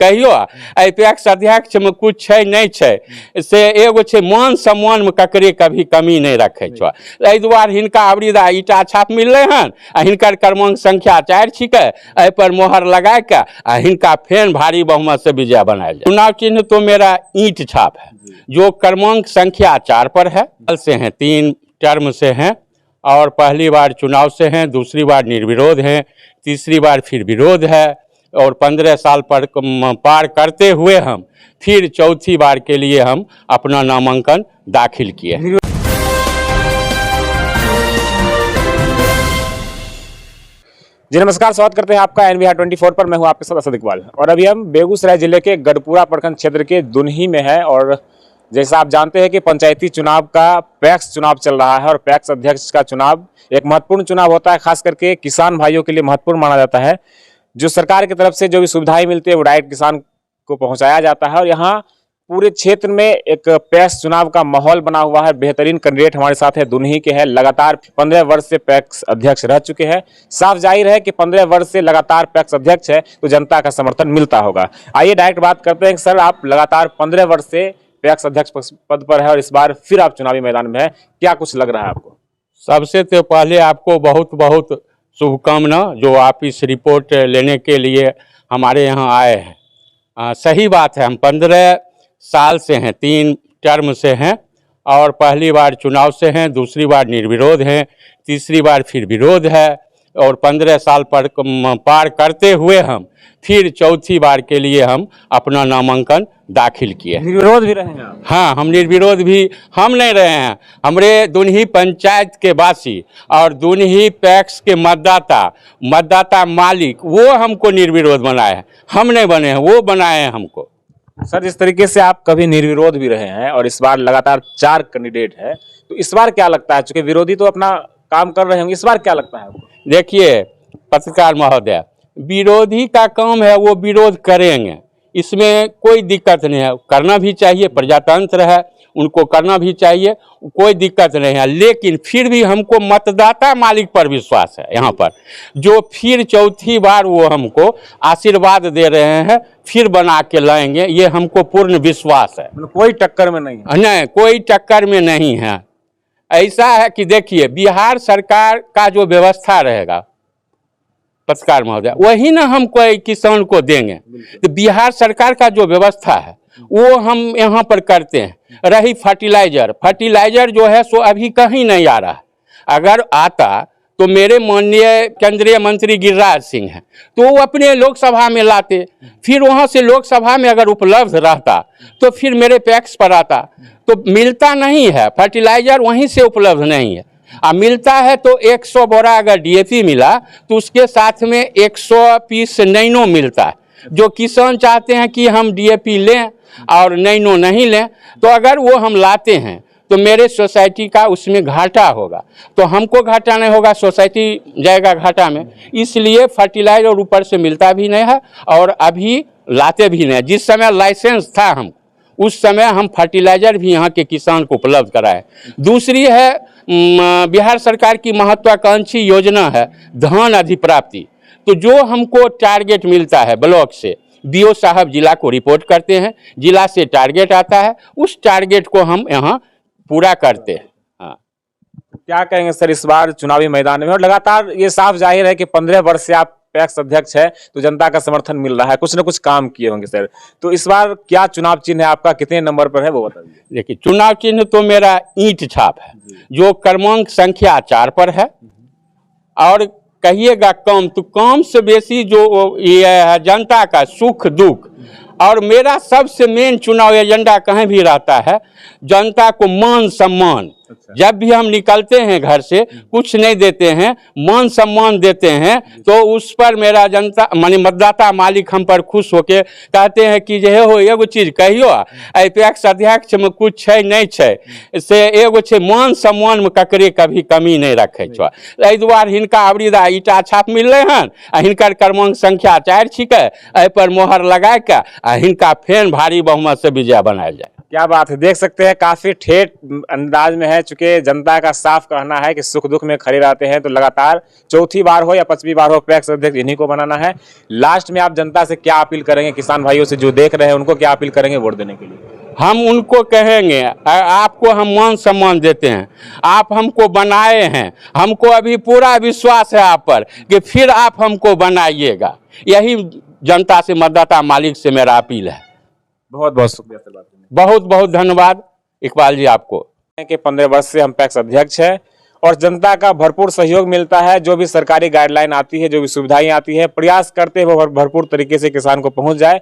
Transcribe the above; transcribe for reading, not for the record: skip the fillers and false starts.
कहियो पैक्स अध्यक्ष में कुछ है नहीं है से एगो छे मान सम्मान में ककरे कभी कमी नहीं रखे छो। एहि दुआरे हिनका अबरीदा ईटा छाप मिलले हन आ हिनकर क्रमांक संख्या 4 छिकै। एहि पर मोहर लगा के आ हिनका फेन भारी बहुमत से विजय बनाया जाए। चुनाव चिन्ह तो मेरा ईंट छाप है जो क्रमांक संख्या 4 पर है। से हैं 3 टर्म से हैं और पहली बार चुनाव से हैं, दूसरी बार निर्विरोध हैं, तीसरी बार फिर विरोध है और 15 साल पर पार करते हुए हम फिर चौथी बार के लिए हम अपना नामांकन दाखिल किए। जी नमस्कार, स्वागत करते हैं आपका NBR 24 पर। मैं हूं आपके साथ असद इकबाल और अभी हम बेगूसराय जिले के गढ़पुरा प्रखंड क्षेत्र के दुनही में है। और जैसा आप जानते हैं कि पंचायती चुनाव का पैक्स चुनाव चल रहा है और पैक्स अध्यक्ष का चुनाव एक महत्वपूर्ण चुनाव होता है, खास करके किसान भाइयों के लिए महत्वपूर्ण माना जाता है। जो सरकार की तरफ से जो भी सुविधाएं मिलती है वो डायरेक्ट किसान को पहुंचाया जाता है और यहाँ पूरे क्षेत्र में एक पैक्स चुनाव का माहौल बना हुआ है। बेहतरीन कैंडिडेट हमारे साथ है, दुनही के हैं, लगातार 15 वर्ष से पैक्स अध्यक्ष रह चुके हैं। साफ जाहिर है कि 15 वर्ष से लगातार पैक्स अध्यक्ष है तो जनता का समर्थन मिलता होगा। आइए डायरेक्ट बात करते हैं। सर, आप लगातार 15 वर्ष से पैक्स अध्यक्ष पद पर है और इस बार फिर आप चुनावी मैदान में है, क्या कुछ लग रहा है आपको? सबसे तो पहले आपको बहुत बहुत शुभकामना जो आप इस रिपोर्ट लेने के लिए हमारे यहाँ आए हैं। सही बात है, हम 15 साल से हैं, 3 टर्म से हैं और पहली बार चुनाव से हैं, दूसरी बार निर्विरोध हैं, तीसरी बार फिर विरोध है और 15 साल पर पार करते हुए हम फिर चौथी बार के लिए हम अपना नामांकन दाखिल किए। निर्विरोध भी रहे हैं आप? हाँ, हम निर्विरोध भी हम नहीं रहे हैं। हमारे दुनही पंचायत के वासी और दुनही पैक्स के मतदाता मालिक वो हमको निर्विरोध बनाए हैं, हम नहीं बने हैं, वो बनाए हैं हमको। सर, जिस तरीके से आप कभी निर्विरोध भी रहे हैं और इस बार लगातार 4 कैंडिडेट है, तो इस बार क्या लगता है? चूंकि विरोधी तो अपना काम कर रहे होंगे, इस बार क्या लगता है आपको? देखिए पत्रकार महोदय, विरोधी का काम है वो विरोध करेंगे, इसमें कोई दिक्कत नहीं है, करना भी चाहिए, प्रजातंत्र है, उनको करना भी चाहिए, कोई दिक्कत नहीं है। लेकिन फिर भी हमको मतदाता मालिक पर विश्वास है यहाँ पर, जो फिर चौथी बार वो हमको आशीर्वाद दे रहे हैं, फिर बना के लाएंगे, ये हमको पूर्ण विश्वास है। कोई टक्कर में नहीं है? नहीं, कोई टक्कर में नहीं है। ऐसा है कि देखिए बिहार सरकार का जो व्यवस्था रहेगा पत्रकार महोदय, वही ना हम कोई किसान को देंगे। तो बिहार सरकार का जो व्यवस्था है वो हम यहाँ पर करते हैं। रही फर्टिलाइजर जो है सो अभी कहीं नहीं आ रहा है। अगर आता तो मेरे माननीय केंद्रीय मंत्री गिरिराज सिंह हैं तो वो अपने लोकसभा में लाते, फिर वहाँ से लोकसभा में अगर उपलब्ध रहता तो फिर मेरे पैक्स पर आता। तो मिलता नहीं है, फर्टिलाइजर वहीं से उपलब्ध नहीं है। मिलता है तो 100 बोरा अगर DAP मिला तो उसके साथ में 100 पीस नैनो मिलता है। जो किसान चाहते हैं कि हम DAP लें और नैनो नहीं लें, तो अगर वो हम लाते हैं तो मेरे सोसाइटी का उसमें घाटा होगा, तो हमको घाटा नहीं होगा, सोसाइटी जाएगा घाटा में। इसलिए फर्टिलाइजर ऊपर से मिलता भी नहीं है और अभी लाते भी नहीं। जिस समय लाइसेंस था हम उस समय हम फर्टिलाइजर भी यहाँ के किसान को उपलब्ध कराए। दूसरी है बिहार सरकार की महत्वाकांक्षी योजना है धान अधिप्राप्ति। तो जो हमको टारगेट मिलता है ब्लॉक से, BO साहब जिला को रिपोर्ट करते हैं, जिला से टारगेट आता है, उस टारगेट को हम यहाँ पूरा करते हैं। हाँ, क्या कहेंगे सर इस बार चुनावी मैदान में? और लगातार ये साफ जाहिर है कि 15 वर्ष से आप पैक्स अध्यक्ष है तो जनता का समर्थन मिल रहा है, कुछ न कुछ काम किए होंगे सर। तो इस बार क्या चुनाव चिन्ह है आपका, कितने नंबर पर है वो बताइए? देखिए चुनाव चिन्ह तो मेरा ईंट छाप है जो क्रमांक संख्या 4 पर है। और कहिएगा कम तो कम से बेसी जो ये है जनता का सुख दुख, और मेरा सबसे मेन चुनाव एजेंडा कहीं भी रहता है जनता को मान सम्मान। जब भी हम निकलते हैं घर से कुछ नहीं देते हैं, मान सम्मान देते हैं, तो उस पर मेरा जनता माने मतदाता मालिक हम पर खुश होके कहते हैं कि जे हो एगो चीज कहियो पैक्स अध्यक्ष में कुछ है नहीं है से एगो छे मान सम्मान में ककरे कभी कमी नहीं रखे छो। एहि दुआरे हिनका अबरीदा ईटा छाप मिलले हन आ हिनकर क्रमांक संख्या 4 छिकै। एहि पर मोहर लगा के आ हिनका फेन भारी बहुमत से विजय बनायल जाए। क्या बात है, देख सकते हैं काफी ठेठ अंदाज में है, चूंकि जनता का साफ कहना है कि सुख दुख में खड़े रहते हैं, तो लगातार चौथी बार हो या 5वीं बार हो पैक्स अध्यक्ष इन्हीं को बनाना है। लास्ट में आप जनता से क्या अपील करेंगे, किसान भाइयों से जो देख रहे हैं उनको क्या अपील करेंगे वोट देने के लिए? हम उनको कहेंगे आपको हम मान सम्मान देते हैं, आप हमको बनाए हैं, हमको अभी पूरा विश्वास है आप पर कि फिर आप हमको बनाइएगा। यही जनता से, मतदाता मालिक से मेरा अपील है। बहुत बहुत शुक्रिया सर बात करने बहुत बहुत धन्यवाद इकबाल जी आपको। के 15 वर्ष से हम पैक्स अध्यक्ष हैं और जनता का भरपूर सहयोग मिलता है। जो भी सरकारी गाइडलाइन आती है, जो भी सुविधाएं आती है, प्रयास करते हैं वो भरपूर तरीके से किसान को पहुंच जाए।